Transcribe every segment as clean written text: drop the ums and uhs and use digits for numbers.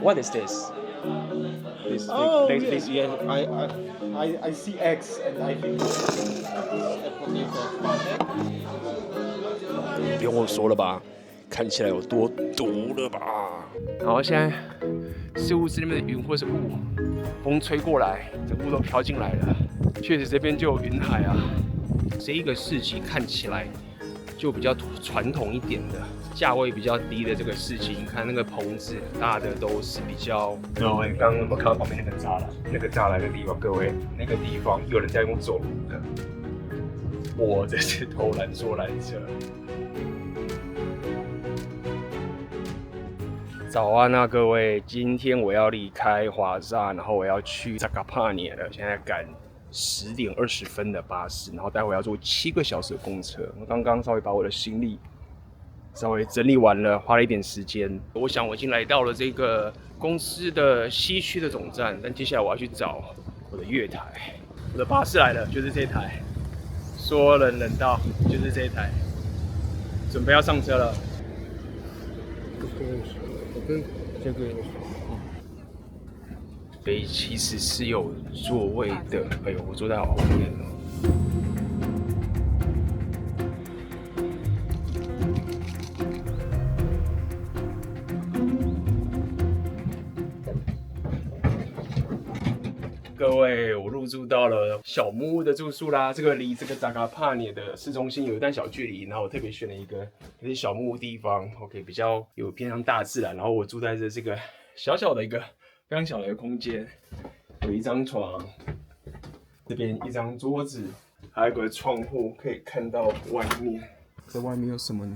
What is this? This Yeah. I see eggs and I think it's a potato pancake. 不用我说了吧，看起来有多毒了吧？然后现在似乎是那边的云或是雾，风吹过来，这雾都飘进来了。确实这边就有云海啊。这一个市集看起来就比较传统一点的，价位比较低的这个市集，你看那个棚子搭的都是比较……各位刚刚有没有看到旁边那个栅栏？那个栅栏的地方，各位那个地方有人在用走路的。我这是偷懒说来着。早安啊，各位！今天我要离开华沙，然后我要去扎卡帕涅了。现在赶10点20分的巴士，然后待会要坐7个小时的公车。我刚刚稍微把我的行李稍微整理完了，花了一点时间。我想我已经来到了这个公司的西区的总站，但接下来我要去找我的月台。我的巴士来了，就是这台。说冷冷到，就是这台。准备要上车了。所以其实是有座位的。哎呦，我坐在好后面了。各位，我入住到了小木屋的住宿啦。这个离这个扎卡帕涅的市中心有一段小距离，然后我特别选了一个有些小木屋地方 ，OK， 比较有偏向大自然。然后我住在这个小小的一个非常小的一个空间，有一张床，这边一张桌子，还有一个窗户可以看到外面。在外面有什么呢？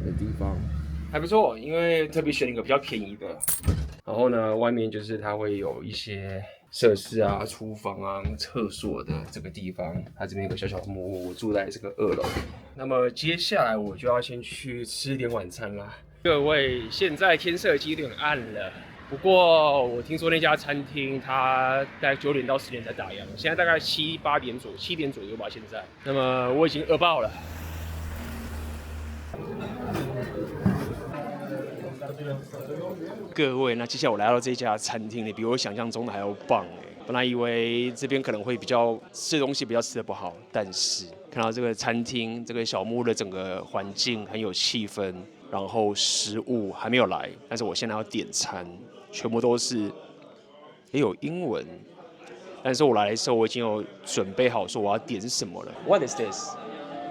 的地方还不错，因为特别选了一个比较便宜的。然后呢，外面就是它会有一些设施啊，厨房啊、厕所的这个地方。它这边有个小小的木屋，我住在这个2楼。那么接下来我就要先去吃一点晚餐啦。各位，现在天色已经有点暗了，不过我听说那家餐厅它大概9点到10点才打烊，现在大概7点左右吧。现在，那么我已经饿爆了。各位，那接下来我来到这家餐厅里，比我想象中的还要棒哎！本来以为这边可能会比较吃东西比较吃得不好，但是看到这个餐厅这个小木屋的整个环境很有气氛，然后食物还没有来，但是我现在要点餐，全部都是也有英文，但是我来的时候我已经有准备好说我要点什么了。What is this?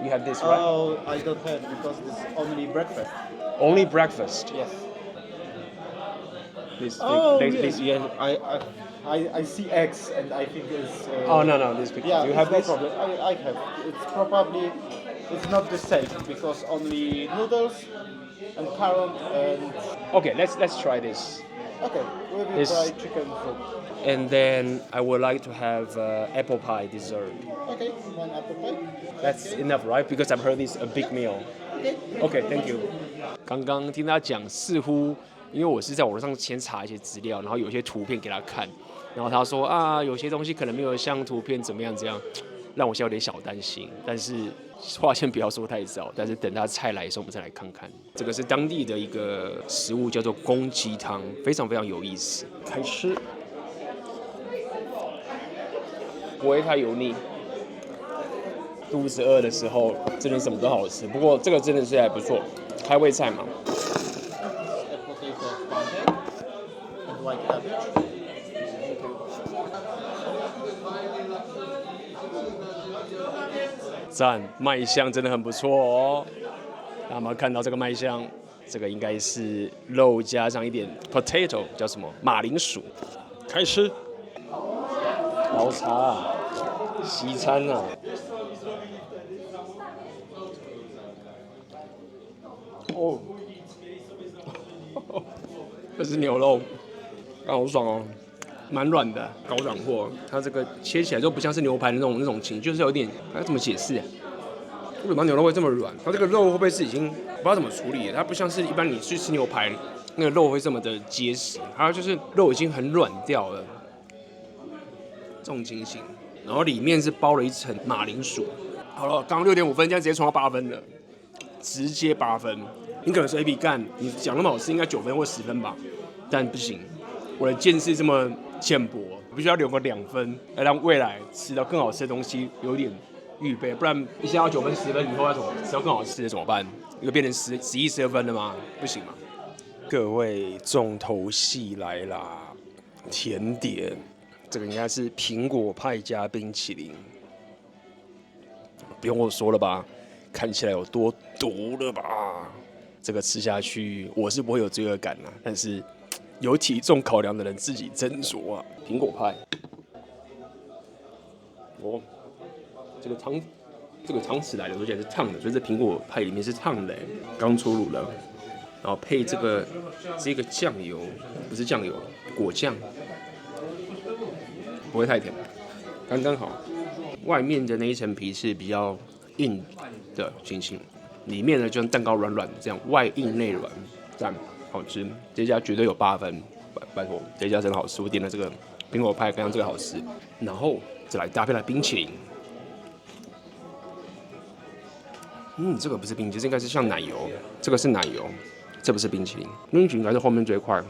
You have this, right? Oh, I don't have because it's only breakfast. Only breakfast. Yes. This, Yes. Yeah. I see eggs and I think it's. Oh no, this big. Yeah, Do you have no this? problem. I have. It's not the same because only noodles and carrot and. Okay, let's try this. Okay, we will This- try chicken soup. And then I would like to have apple pie dessert. Okay, one apple pie. That's enough, right? Because I've heard this a big meal. Okay, thank you. 刚刚听他讲，似乎因为我是在网络上先查一些资料，然后有一些图片给他看，然后他说啊，有些东西可能没有像图片怎么样这样，让我现在有点小担心。但是话先不要说太早，但是等他菜来的时候，我们再来看看。这个是当地的一个食物，叫做公鸡汤，非常非常有意思。开吃。不会太油腻，肚子饿的时候真的什么都好吃。不过这个真的是还不错，开胃菜嘛。A potato pancake and white cabbage. 赞，卖相真的很不错哦。那我们看到这个卖相，这个应该是肉加上一点 potato， 叫什么马铃薯。开吃。早茶啊，西餐啊。哦，这是牛肉，好爽哦，蛮软的，高软货。它这个切起来就不像是牛排的那种情，就是有点，该怎么解释啊？为什么牛肉会这么软？它这个肉会不会是已经不知道怎么处理？它不像是一般你去吃牛排，那个肉会这么的结实，它就是肉已经很软掉了。这种情形，然后里面是包了一层马铃薯。好了，刚6点5分，现在直接冲到8分了，直接8分。你可能说 A B 干，你讲那么好吃，应该9分或10分吧，但不行，我的见识这么浅薄，必须要留个2分，来让未来吃到更好吃的东西有点预备，不然一下要9分10分以后要怎么吃到更好吃的怎么办？又变成11、12分了吗？不行嘛。各位重头戏来啦，甜点，这个应该是苹果派加冰淇淋，不用我说了吧？看起来有多毒了吧？这个吃下去，我是不会有罪恶感啦，但是有体重考量的人自己斟酌啊。苹果派，哦，这个汤匙来的，而且是烫的，所以这苹果派里面是烫的，刚出炉了。然后配这个酱油，不是酱油，果酱，不会太甜，刚刚好。外面的那一层皮是比较硬的情形，里面呢就像蛋糕软软的这样，外硬内软，赞，好吃。这家绝对有8分，拜托，这家真好吃。我点了这个苹果派，刚刚这个好吃，然后再来搭配了冰淇淋。这个不是冰淇淋，这应该是像奶油，这个是奶油。这不是冰淇淋，冰淇淋应该是后面这一块，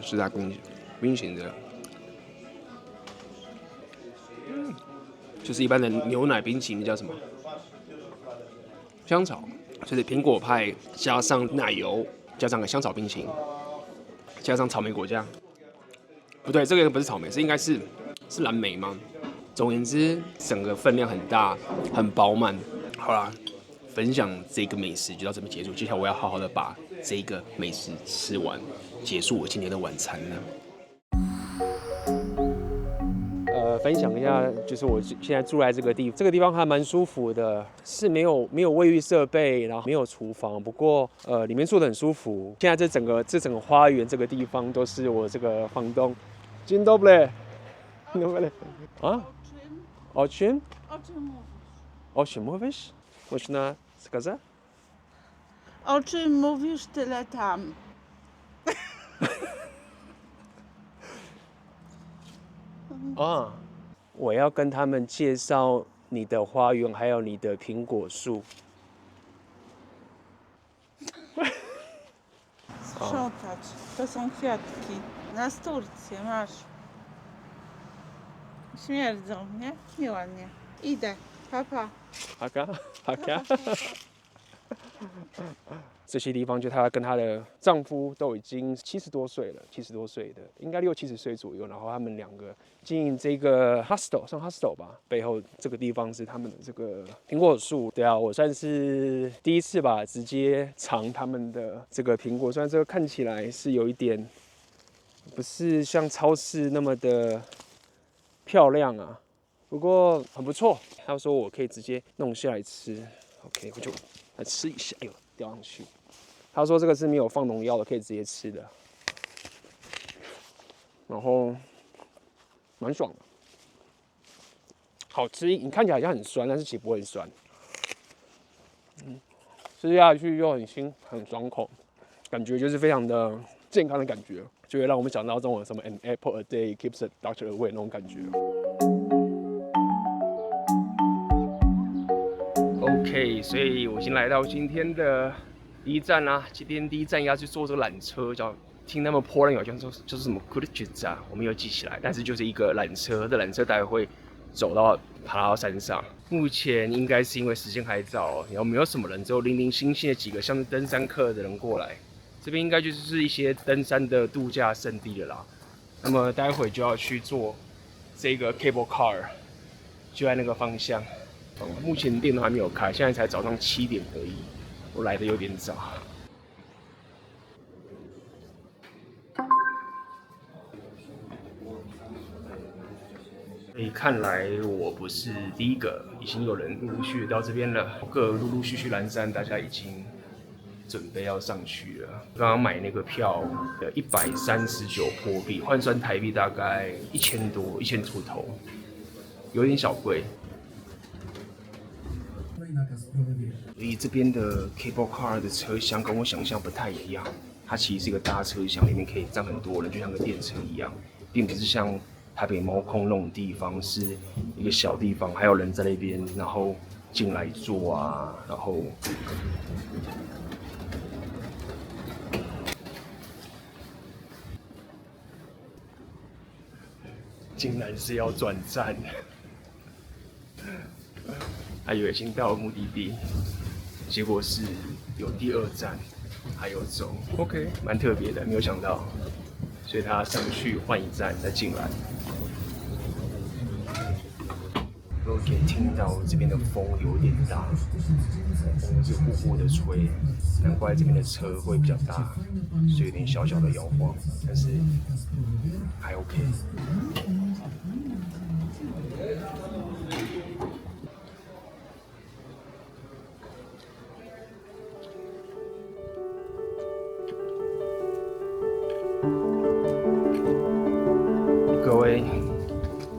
是在冰淇淋的，就是一般的牛奶冰淇淋叫什么？香草，就是苹果派加上奶油，加上个香草冰淇淋，加上草莓果酱。不对，这个不是草莓，应该是蓝莓吗？总而言之，整个分量很大，很饱满。好啦。分享这个美食就到这边结束，接下来我要好好的把这个美食吃完，结束我今天的晚餐了。分享一下，就是我现在住在这个地方还蛮舒服的，是没有卫浴设备，然后没有厨房，不过里面住得很舒服。现在这整个花园这个地方都是我这个房东。Dzień dobry. A? O czym? O czym mówisz? Można сказать? O czym mówisz, tyle tam. 我要跟他们介绍你的花园，还有你的苹果树。Sprzątać. To są kwiatki. Na sturcie masz. Śmierdzą, nie? Nieładnie. Idę. Pa, pa. 好卡。这些地方就她跟她的丈夫都已经70多岁了，70多岁的，应该60、70岁左右。然后他们2个经营这个 hostel， 算 hostel 吧。背后这个地方是他们的这个苹果树。对啊，我算是第一次吧，直接尝他们的这个苹果。虽然这个看起来是有一点，不是像超市那么的漂亮啊，不过很不错。他说我可以直接弄下来吃 ，OK， 我就来吃一下。哎呦，掉上去。他说这个是没有放农药的，可以直接吃的。然后蛮爽的，好吃。你看起来好像很酸，但是其实不会很酸。吃下去又很爽口，感觉就是非常的健康的感觉，就会让我们想到这种什么 "An apple a day keeps the doctor away" 那种感觉。OK， 所以我已经来到今天的第一站啦。今天第一站要去坐这个缆车，听他们波兰语好像说就是什么 Kulica 啊，我没有记起来，但是就是一个缆车，这缆车待会会爬到山上。目前应该是因为时间还早，然后没有什么人，只有零零星星的几个像是登山客的人过来。这边应该就是一些登山的度假胜地了啦。那么待会就要去坐这个 cable car， 就在那个方向。目前店都还没有开，现在才早上7点而已，我来的有点早。所以看来我不是第一个，已经有人陆陆续续到这边了，各陆陆续续拦山，大家已经准备要上去了。刚刚买那个票139波币，换算台币大概1000多，1000出头，有点小贵。所以这边的 cable car 的车厢跟我想象不太一样，它其实是一个大车厢，里面可以站很多人，就像个电车一样，并不是像台北猫空那种地方是一个小地方，还有人在那边，然后进来坐啊，然后竟然是要转站，还以为已经到了目的地，结果是有第2站还有走。OK， 蛮特别的，没有想到，所以他上去换1站再进来。都可以听到这边的风有点大，风是呼呼的吹，难怪这边的车会比较大，所以有点小小的摇晃，但是还 OK。各位。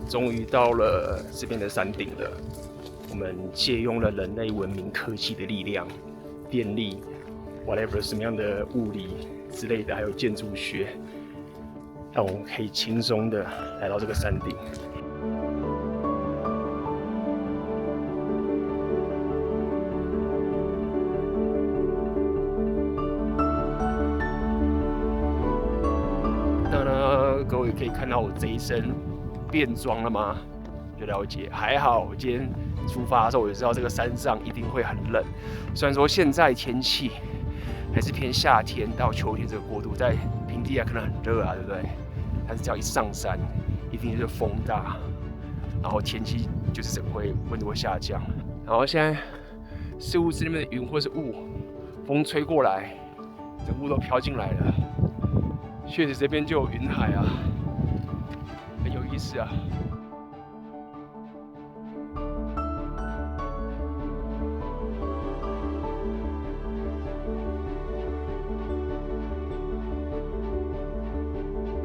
终于到了这边的山顶了。我们借用了人类文明科技的力量，电力 ，whatever 什么样的物理之类的，还有建筑学，让我们可以轻松的来到这个山顶。那各位可以看到我这一身。变装了吗？就了解，还好。我今天出发的时候，我就知道这个山上一定会很冷。虽然说现在天气还是偏夏天到秋天这个过渡，在平地啊可能很热啊，对不对？但是只要一上山，一定就是风大，然后天气就是整会温度会下降。然后现在事务室里面的云或是雾，风吹过来，这雾都飘进来了。确实这边就有云海啊。很有意思啊！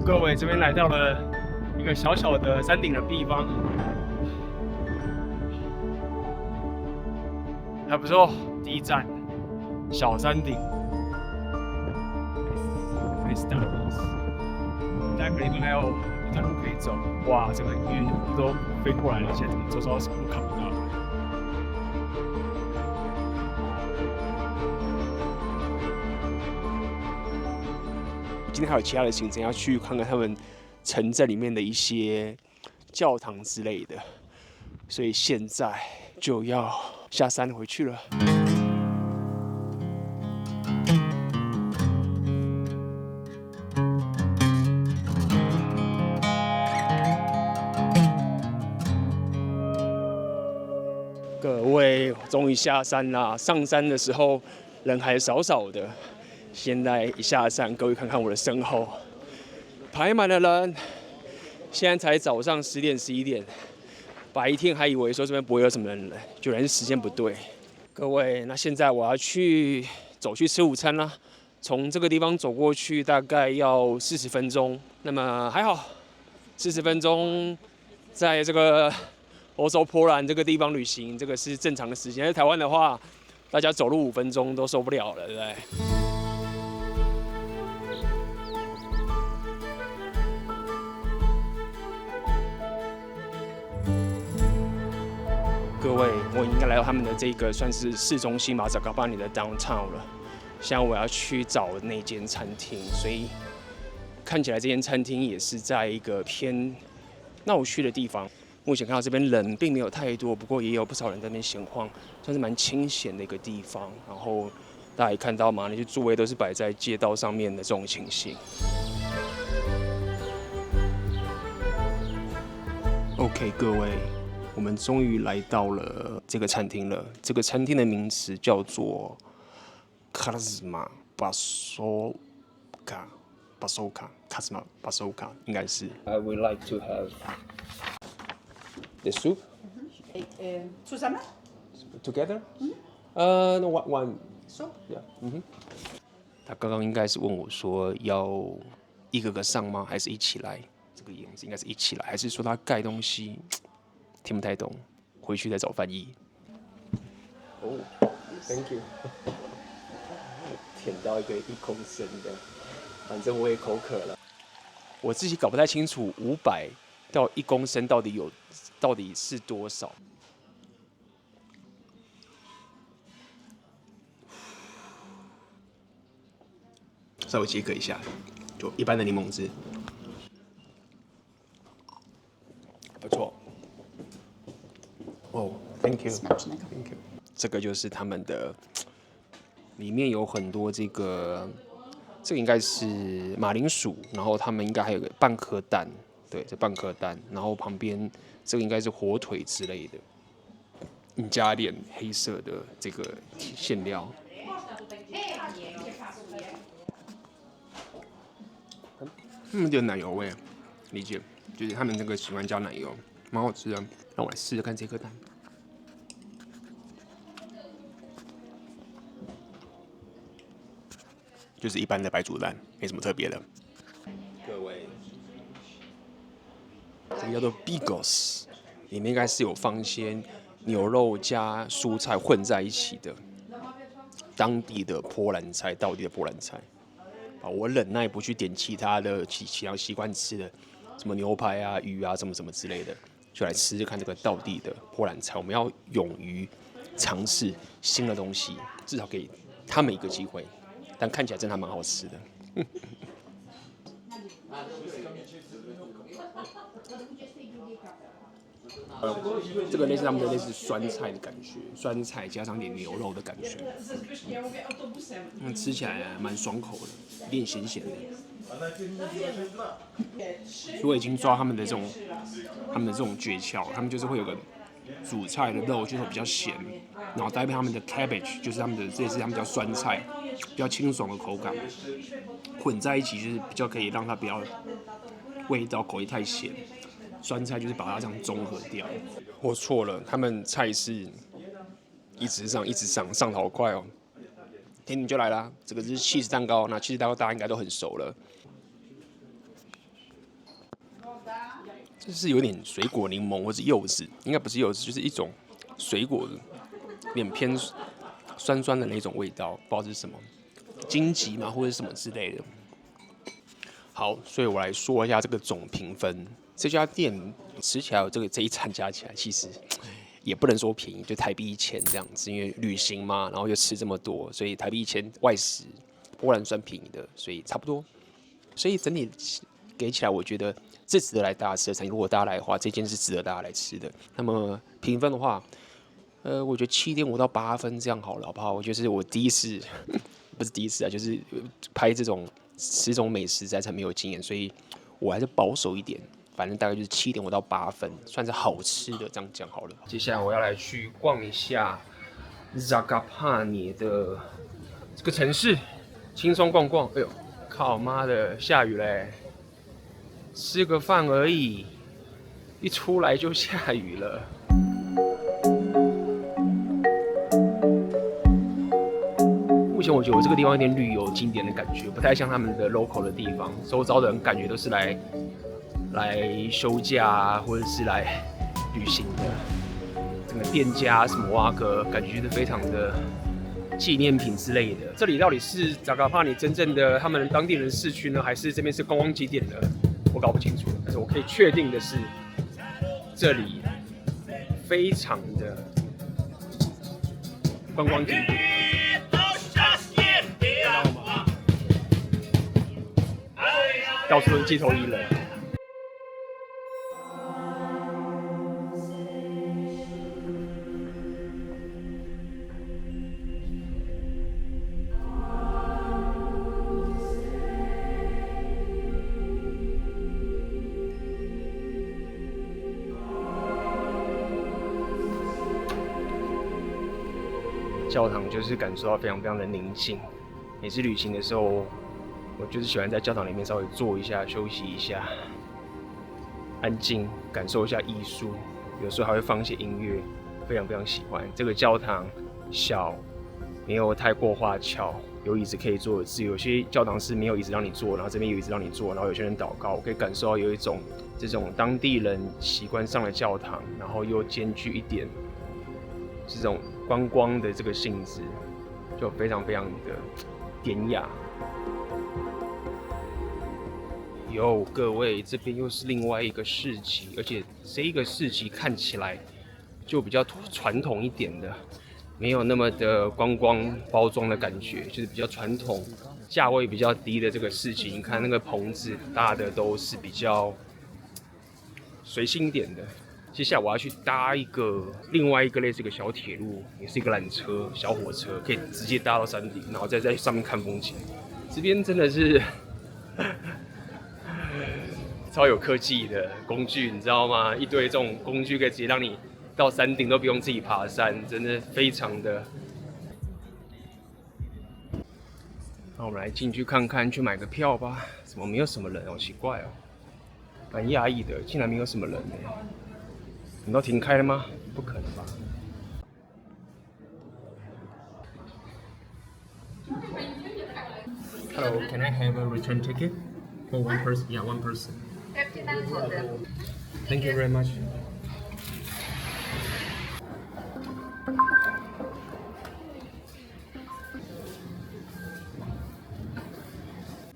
各位，这边来到了一个小小的山顶的地方，还不错。第1站，小山顶。大家可能还有。一段路可以走，哇，这个云都飞过来了，现在周遭什么都看不到了。今天还有其他的行程要去看看他们城镇里面的一些教堂之类的，所以现在就要下山回去了。各位，终于下山啦！上山的时候人还少少的，现在一下山，各位看看我的身后，排满了人。现在才早上10点、11点，白天还以为说这边不会有什么人，居然是时间不对。各位，那现在我要走去吃午餐啦。从这个地方走过去大概要40分钟，那么还好，40分钟在这个欧洲波兰这个地方旅行，这个是正常的时间。在台湾的话，大家走路5分钟都受不了了，对不对？各位，我应该来到他们的这个算是市中心马扎嘎巴尼的 downtown 了。现在我要去找那间餐厅，所以看起来这间餐厅也是在一个偏闹区的地方。目前看到这边人并没有太多，不过也有不少人在那边闲晃，算是蛮清闲的一个地方。然后大家也看到嘛，那些座位都是摆在街道上面的这种情形。OK， 各位，我们终于来到了这个餐厅了。这个餐厅的名字叫做 Kazma Basoka， Kazma Basoka 应该是。I would like to have the soup. Zusammen? Together? No, one. So? Yeah. 他刚刚应该是问我说要一个个上吗？还是一起来？这个样子应该是一起来，还是说他盖东西？听不太懂，回去再找翻译。哦 ，Thank you。舔到一个1公升的，反正我也口渴了。我自己搞不太清楚500到1公升到底是多少。稍微解渴一下，就一般的柠檬汁。Thank you. Thank you. 这个就是他们的，里面有很多这个应该是马铃薯，然后他们应该还有个半颗蛋，对，这半颗蛋，然后旁边这个应该是火腿之类的，加点黑色的这个馅料。有点奶油味，理解，就是他们那个喜欢加奶油，蛮好吃的。让我来试试看这颗蛋。就是一般的白煮蛋，没什么特别的。各位，这个叫做 Bigos， 里面应该是有放一些牛肉加蔬菜混在一起的，当地的波兰菜，道地的波兰菜。我忍耐不去点其他的其他习惯吃的，什么牛排啊、鱼啊、什么之类的，就来吃吃看这个道地的波兰菜。我们要勇于尝试新的东西，至少给他们一个机会。但看起来真的还蛮好吃的。这个类似他们的类似酸菜的感觉，酸菜加上点牛肉的感觉，吃起来蛮爽口的，有点咸咸的。我已经抓他们的这种诀窍，他们就是会有个主菜的肉就是比较咸，然后搭配他们的 cabbage， 就是他们的这也是他们叫酸菜，比较清爽的口感，混在一起就是比较可以让它不要味道口味太咸。酸菜就是把它这样中和掉。我错了，他们菜是一直上的好快哦。甜点就来啦，这个是cheese蛋糕，那cheese蛋糕大家应该都很熟了。这是有点水果柠檬或是柚子，应该不是柚子，就是一种水果的，有点偏酸酸的那种味道，不知道是什么，荆棘嘛或者什么之类的。好，所以我来说一下这个总评分。这家店吃起来这一餐加起来，其实也不能说便宜，就台币1000这样子，因为旅行嘛，然后又吃这么多，所以台币1000外食，波兰算便宜的，所以差不多。所以整体给起来，我觉得这值得来大家吃的餐厅。如果大家来的话，这间是值得大家来吃的。那么评分的话，我觉得7.5到8分这样好了，好不好？我觉得是我第一次，不是第一次啊，就是拍吃这种美食在才没有经验，所以我还是保守一点。反正大概就是7.5到8分，算是好吃的，这样讲好了。接下来我要来去逛一下 Zakopane 的这个城市，轻松逛逛。哎呦，靠妈的，下雨嘞！吃个饭而已，一出来就下雨了。目前我觉得我这个地方有点旅游景点的感觉，不太像他们的 local 的地方，周遭的人感觉都是来休假啊，或者是来旅行的。整个店家什么哇哥，感觉是非常的纪念品之类的。这里到底是Zakopane真正的他们当地人市区呢，还是这边是观光景点呢？我搞不清楚。但是我可以确定的是，这里非常的观光景点。到处都是街头艺人。教堂就是感受到非常的宁静。每次旅行的时候，我就是喜欢在教堂里面稍微坐一下、休息一下，安静感受一下艺术。有时候还会放一些音乐，非常喜欢。这个教堂小，没有太过花俏，有椅子可以坐。是有些教堂是没有椅子让你坐，然后这边有椅子让你坐，然后有些人祷告，我可以感受到有一种这种当地人习惯上的教堂，然后又兼具一点这种观光的这个性质，就非常的典雅。有各位，这边又是另外一个市集，而且这一个市集看起来就比较传统一点的，没有那么的观光包装的感觉，就是比较传统、价位比较低的这个市集。你看那个棚子搭的都是比较随性一点的，接下来我要去搭另外一个类似一个小铁路，也是一个缆车、小火车，可以直接搭到山顶，然后再在上面看风景。这边真的是超有科技的工具，你知道吗？一堆这种工具可以直接让你到山顶都不用自己爬山，真的非常的。那我们来进去看看，去买个票吧。怎么没有什么人？好奇怪哦，蛮讶异的，竟然没有什么人呢。你都停开了吗？不可能吧。Hello, can I have a return ticket for one person? Yeah, one person. Thank you very much.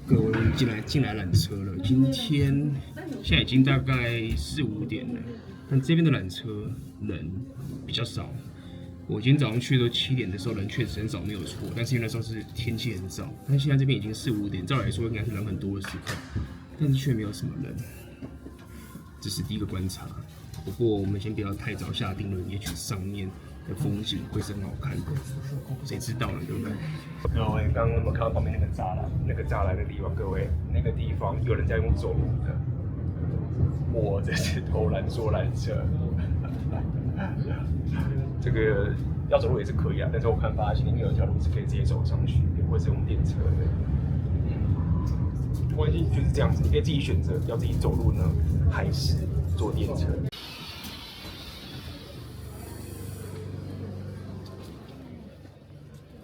各位，进来缆车了。今天现在已经大概4、5点了，但这边的缆车人比较少。我今天早上去都7点的时候，人确实很少，没有错。但是因为那时候是天气很早，但现在这边已经4、5点，照理来说应该是人很多的时刻，但是却没有什么人。这是第一个观察。不过我们先不要太早下定论，也许上面的风景会是很好看的，谁知道了，对不对？各位，刚刚有没有看到旁边那个栅栏？那个栅栏的地方，各位，那个地方有人在用走路的。我这是偷懒坐缆车，这个要走路也是可以啊，但是我看发现有一条路是可以直接走上去，或是用电车的。关系就是这样子，你可以自己选择要自己走路呢，还是坐电车。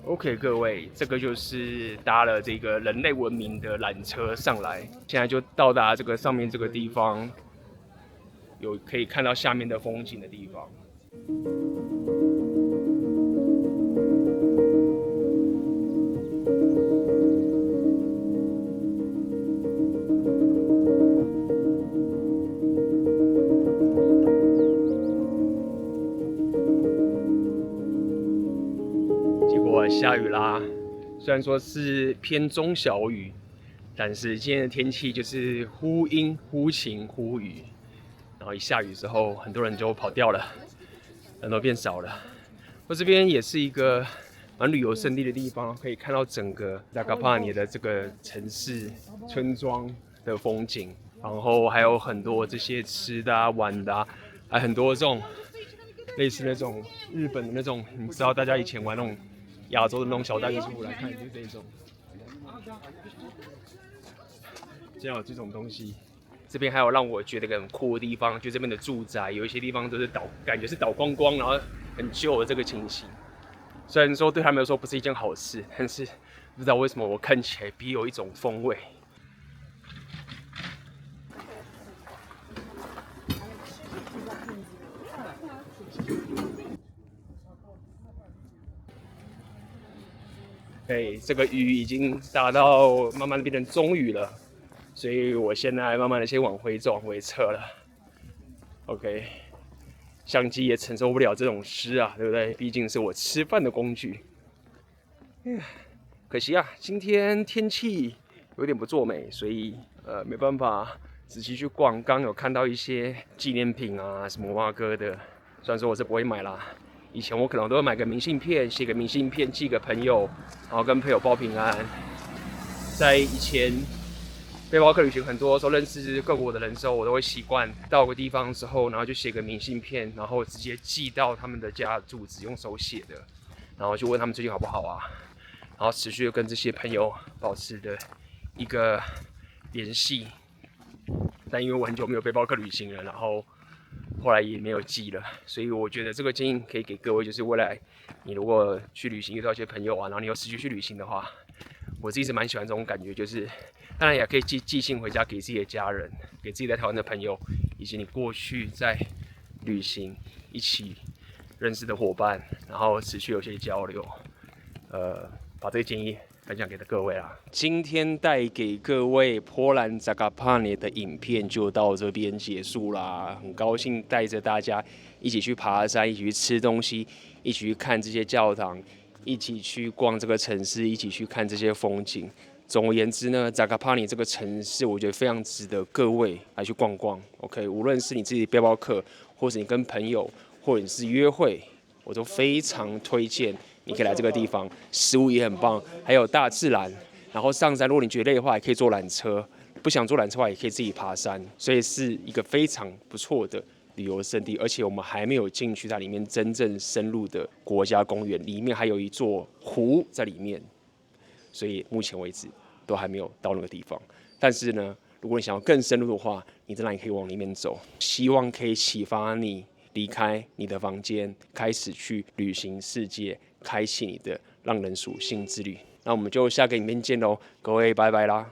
OK， 各位，这个就是搭了这个人类文明的缆车上来，现在就到达这个上面这个地方，有可以看到下面的风景的地方。下雨啦，虽然说是偏中小雨，但是今天的天气就是忽阴忽晴忽雨，然后一下雨之后，很多人就跑掉了，人都变少了。我这边也是一个蛮旅游胜地的地方，可以看到整个达卡帕尼的这个城市村庄的风景，然后还有很多这些吃的啊、玩的啊，还很多这种类似那种日本的那种，你知道大家以前玩那种。亚洲的那种小弹珠来看，就是这种，这样有这种东西。这边还有让我觉得很酷的地方，就这边的住宅，有一些地方都是感觉是倒光光，然后很旧的这个情形。虽然说对他们来说不是一件好事，但是不知道为什么我看起来别有一种风味。这个雨已经大到慢慢变成中雨了，所以我现在慢慢的先往回走，往回撤了。OK， 相机也承受不了这种湿啊，对不对？毕竟是我吃饭的工具。可惜啊，今天天气有点不作美，所以没办法仔细去逛。刚有看到一些纪念品啊，什么蛙哥的，虽然说我是不会买啦。以前我可能都会买个明信片，写个明信片寄给朋友，然后跟朋友报平安。在以前背包客旅行很多时候认识各国的人的时候，我都会习惯到个地方之后，然后就写个明信片，然后直接寄到他们的家的住址，用手写的，然后就问他们最近好不好啊，然后持续的跟这些朋友保持的一个联系。但因为我很久没有背包客旅行了，然后后来也没有寄了，所以我觉得这个建议可以给各位，就是未来你如果去旅行遇到一些朋友啊，然后你有持续去旅行的话，我自己是蛮喜欢这种感觉，就是当然也可以寄信回家给自己的家人，给自己在台湾的朋友，以及你过去在旅行一起认识的伙伴，然后持续有些交流，把这个建议分享给各位啦。今天带给各位波兰扎卡帕涅的影片就到这边结束啦。很高兴带着大家一起去爬山，一起去吃东西，一起去看这些教堂，一起去逛这个城市，一起去看这些风景。总而言之呢，扎卡帕尼这个城市，我觉得非常值得各位来去逛逛。OK， 无论是你自己背包客，或者你跟朋友，或者是约会，我都非常推荐你可以来这个地方。食物也很棒，还有大自然。然后上山，如果你觉得累的话，也可以坐缆车；不想坐缆车的话，也可以自己爬山。所以是一个非常不错的旅游胜地。而且我们还没有进去它里面真正深入的国家公园，里面还有一座湖在里面。所以目前为止都还没有到那个地方。但是呢，如果你想要更深入的话，你当然也可以往里面走。希望可以启发你离开你的房间，开始去旅行世界，开启你的让人属性之旅。那我们就下个影片见喽，各位拜拜啦。